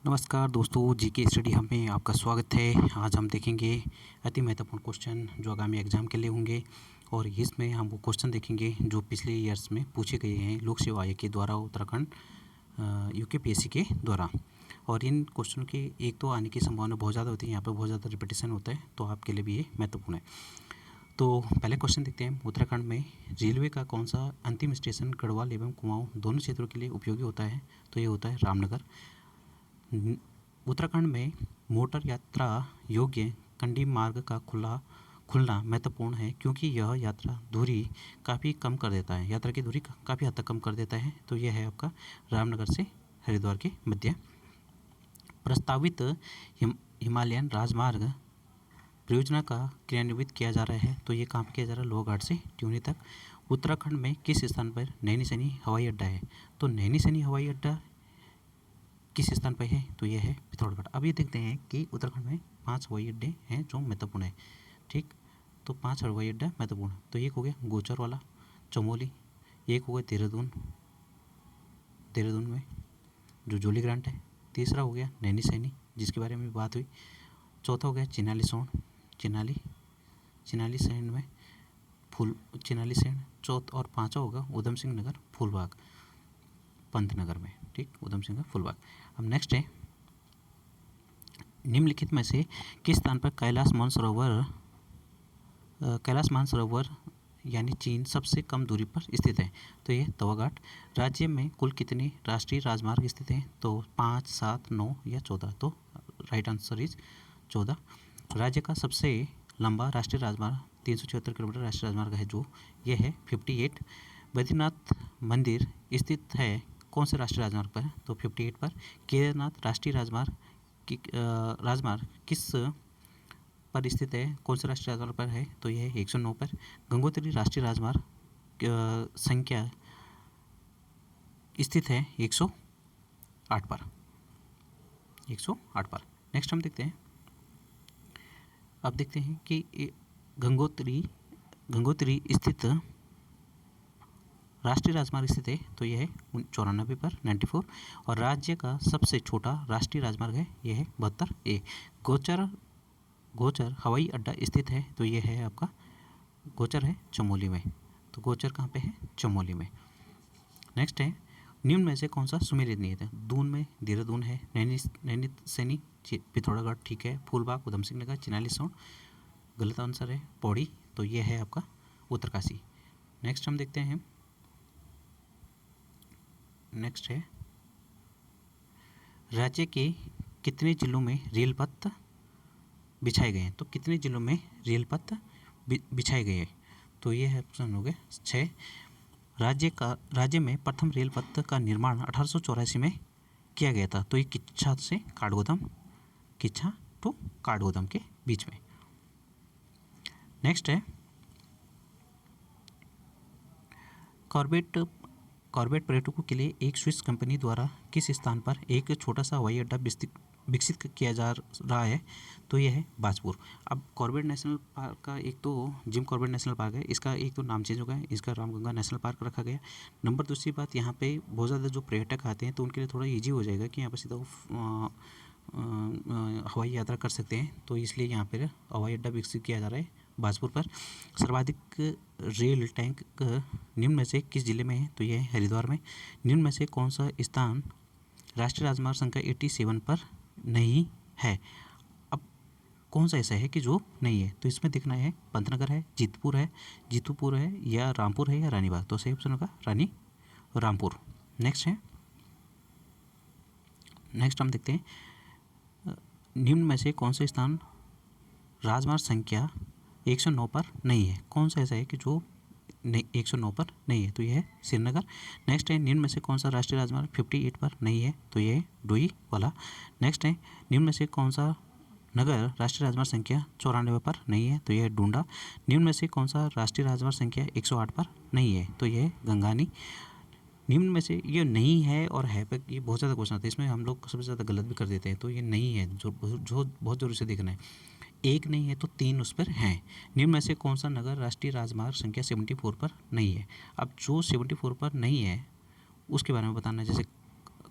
नमस्कार दोस्तों, GK study hub में आपका स्वागत है। आज हम देखेंगे अति महत्वपूर्ण क्वेश्चन जो आगामी एग्जाम के लिए होंगे और इसमें हम वो क्वेश्चन देखेंगे जो पिछले ईयर्स में पूछे गए हैं लोक सेवा आयोग के द्वारा उत्तराखंड यूकेपीएससी के द्वारा। और इन क्वेश्चन के एक तो आने की संभावना बहुत ज़्यादा होती है, यहाँ पर बहुत ज़्यादा रिपीटेशन होता है, तो आपके लिए भी ये महत्वपूर्ण है। तो पहले क्वेश्चन देखते हैं। उत्तराखंड में रेलवे का कौन सा अंतिम स्टेशन गढ़वाल एवं कुमाऊँ दोनों क्षेत्रों के लिए उपयोगी होता है? तो ये होता है रामनगर। उत्तराखंड में मोटर यात्रा योग्य कंडी मार्ग का खुलना महत्वपूर्ण है क्योंकि यह यात्रा दूरी काफ़ी कम कर देता है, यात्रा की दूरी काफ़ी हद तक कम कर देता है। तो यह है आपका रामनगर से हरिद्वार के मध्य। प्रस्तावित हिमालयन राजमार्ग परियोजना का क्रियान्वित किया जा रहा है। तो ये कहाँ पे किया जा रहा है? लोहाघाट से ट्यूनी तक। उत्तराखंड में किस स्थान पर नैनीसैनी हवाई अड्डा है? तो नैनीसैनी हवाई अड्डा किस स्थान पर है? तो ये है पिथौरागढ़। अब ये देखते हैं कि उत्तराखंड में 5 हवाई अड्डे हैं जो महत्वपूर्ण है। ठीक, तो 5 हवाई अड्डा महत्वपूर्ण। तो एक हो गया गोचर वाला चमोली, एक हो गया देहरादून में जो जोली ग्रांट है, तीसरा हो गया नैनीसैनी जिसके बारे में बात हुई, चौथा हो गया चिनाली सैंड में चिनाली सैंड, चौथा और पाँचवा होगा उधम सिंह नगर फूलबाग पंतनगर में। ठीक, उधम सिंह का फूलबाग। अब नेक्स्ट है, निम्नलिखित में से किस स्थान पर कैलाश मानसरोवर यानी चीन सबसे कम दूरी पर स्थित है? तो ये तवाघाट। राज्य में कुल कितने राष्ट्रीय राजमार्ग स्थित हैं? तो 5, 7, 9 या 14। तो राइट आंसर इज 14। राज्य का सबसे लंबा राष्ट्रीय राजमार्ग 376 किलोमीटर राष्ट्रीय राजमार्ग है जो ये है 58। बद्रीनाथ मंदिर स्थित है कौन से राष्ट्रीय राजमार्ग पर? तो 58 पर। केदारनाथ राष्ट्रीय राजमार्ग किस पर स्थित है? कौन से राष्ट्रीय राजमार्ग पर है? तो यह है 109 पर। गंगोत्री राष्ट्रीय राजमार्ग संख्या स्थित है 108 पर। 108 पर। नेक्स्ट हम देखते हैं। अब देखते हैं कि गंगोत्री स्थित राष्ट्रीय राजमार्ग स्थित है तो यह है 94 पर 94। और राज्य का सबसे छोटा राष्ट्रीय राजमार्ग है यह है 72A। गोचर हवाई अड्डा स्थित है तो यह है आपका गोचर है चमोली में। तो गोचर कहाँ पे है? चमोली में। नेक्स्ट है, निम्न में से कौन सा सुमेलित नियत है? दून में देहरादून है, नैनीसैनी पिथौरागढ़ ठीक है, फूलबाग उधम सिंह नगर, चिनाली सौंड गलत आंसर है, पौड़ी तो यह है आपका उत्तरकाशी। नेक्स्ट हम देखते हैं। नेक्स्ट है, राज्य के कितने जिलों में रेल पथ बिछाए गए हैं? तो कितने जिलों में रेल पथ बिछाए गए हैं? तो ये है ऑप्शन हो गए 6। राज्य में प्रथम रेल पथ का निर्माण 1884 में किया गया था। तो ये किच्छा टू काठगोदाम के बीच में। नेक्स्ट है, कॉर्बेट पर्यटकों के लिए एक स्विस कंपनी द्वारा किस स्थान पर एक छोटा सा हवाई अड्डा विकसित किया जा रहा है? तो यह है बाजपुर। अब कॉर्बेट नेशनल पार्क का एक तो जिम कॉर्बेट नेशनल पार्क है, इसका एक तो नाम चेंज हो गया है, इसका रामगंगा नेशनल पार्क रखा गया। नंबर दूसरी बात, यहाँ पे बहुत ज़्यादा जो पर्यटक आते हैं तो उनके लिए थोड़ा ईजी हो जाएगा कि यहाँ पर सीधा हवाई यात्रा कर सकते हैं, तो इसलिए यहाँ पर हवाई अड्डा विकसित किया जा रहा है बाजपुर पर। सर्वाधिक रेल टैंक निम्न में से किस जिले में है? तो यह है हरिद्वार में। निम्न में से कौन सा स्थान राष्ट्रीय राजमार्ग संख्या 87 पर नहीं है? अब कौन सा ऐसा है कि जो नहीं है? तो इसमें देखना है पंतनगर है, जीतूपुर है या रामपुर है या रानीबाग। तो सही ऑप्शन होगा रामपुर। नेक्स्ट हम देखते हैं, निम्न में से कौन सा स्थान राजमार्ग संख्या 109 पर नहीं है? कौन सा ऐसा है कि जो 109 पर नहीं है? तो यह है श्रीनगर। नेक्स्ट है, निम्न में से कौन सा राष्ट्रीय राजमार्ग 58 पर नहीं है? तो यह है डोई वाला। नेक्स्ट है, निम्न में से कौन सा नगर राष्ट्रीय राजमार्ग संख्या 94 पर नहीं है? तो यह है डूंडा। निम्न में से कौन सा राष्ट्रीय राजमार्ग संख्या 108 पर नहीं है? तो यह है गंगानी। निम्न में से ये नहीं है और है पे ये बहुत ज़्यादा क्वेश्चन आते हैं, इसमें हम लोग सबसे ज़्यादा गलत भी कर देते हैं। तो ये नहीं है जो बहुत ज़रूरी से देखना है। एक नहीं है तो 3 उस पर हैं। निम्न में से कौन सा नगर राष्ट्रीय राजमार्ग संख्या 74 पर नहीं है? अब जो 74 पर नहीं है उसके बारे में बताना है, जैसे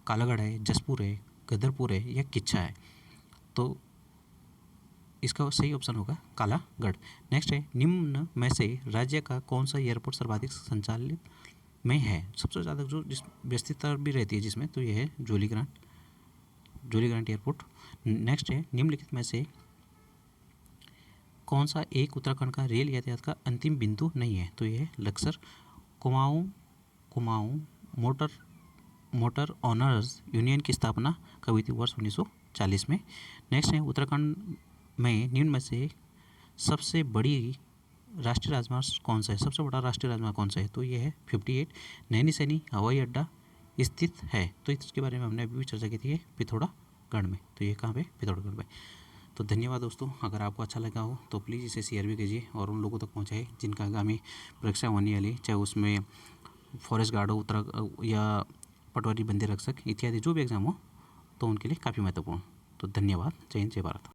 कालागढ़ है, जसपुर है, गदरपुर है या किच्छा है? तो इसका सही ऑप्शन होगा कालागढ़। नेक्स्ट है, निम्न में से राज्य का कौन सा एयरपोर्ट सर्वाधिक संचालित में है? सबसे ज़्यादा जो जिस व्यस्तता भी रहती है जिसमें, तो ये है जोलीग्रांट एयरपोर्ट। नेक्स्ट है, निम्नलिखित में से कौन सा एक उत्तराखंड का रेल यातायात का अंतिम बिंदु नहीं है? तो ये है Laksar. Kumaon motor honours union की स्थापना कब हुई थी? वर्ष 1940 में। नेक्स्ट है, उत्तराखंड में निम्न में से सबसे बड़ी राष्ट्रीय राजमार्ग कौन सा है? सबसे बड़ा राष्ट्रीय राजमार्ग कौन सा है? तो ये है 58। नैनीसैनी हवाई अड्डा स्थित है, तो इसके बारे में हमने अभी भी चर्चा की थी, पिथौरागढ़ में। तो ये कहाँ पे? पिथौरागढ़ में। तो धन्यवाद दोस्तों, अगर आपको अच्छा लगा हो तो प्लीज़ इसे शेयर भी कीजिए और उन लोगों तक पहुँचाए जिनका आगामी परीक्षा होने वाली, चाहे उसमें फॉरेस्ट गार्ड हो, या पटवारी बंदी रक्षक इत्यादि जो भी एग्ज़ाम हो, तो उनके लिए काफ़ी महत्वपूर्ण। तो धन्यवाद। जय हिंद, जय भारत।